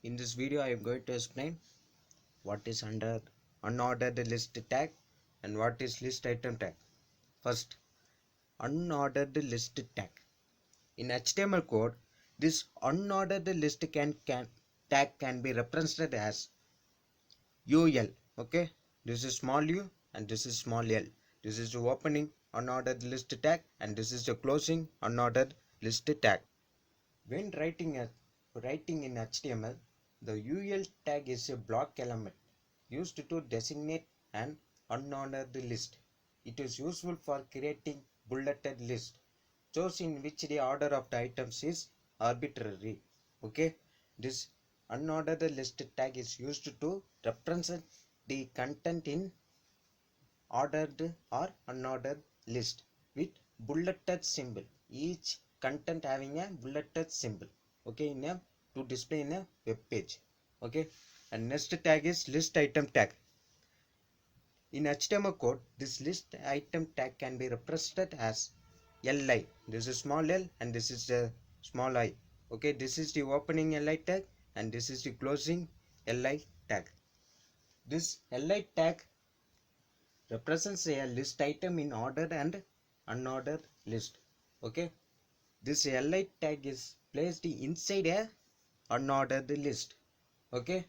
In this video, I am going to explain what is unordered list tag and what is list item tag. First, unordered list tag. In HTML code, this unordered list tag can be represented as UL. Okay, this is small u and this is small l. This is the opening unordered list tag and this is the closing unordered list tag. When writing in HTML, the UL tag is a block element used to designate an unordered list. It is useful for creating bulleted list, those in which the order of the items is arbitrary. Okay, this unordered list tag is used to represent the content in ordered or unordered list with bulleted symbol, each content having a bulleted symbol, okay, to display in a web page. Okay, and next tag is list item tag. In HTML code, this list item tag can be represented as li. This is small l and this is the small I. Okay, this is the opening li tag and this is the closing li tag. This li tag represents a list item in ordered and unordered list. Okay, this li tag is placed inside a unordered list. Okay,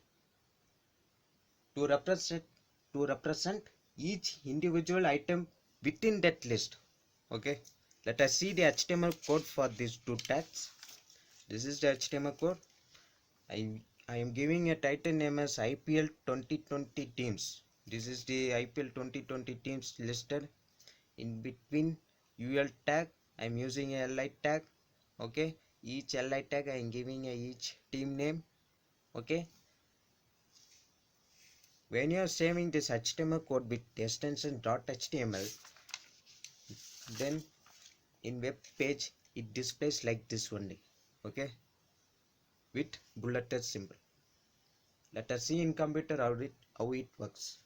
to represent each individual item within that list. Okay, let us see the HTML code for these two tags. This is the HTML code. I am giving a title name as IPL 2020 teams. This is the IPL 2020 teams listed. In between UL tag, I am using a li tag. Okay, each li tag I am giving each team name. Okay, when you are saving this HTML code with extension .html, then in web page it displays like this only. Okay, with bulleted symbol. Let us see in computer how it works.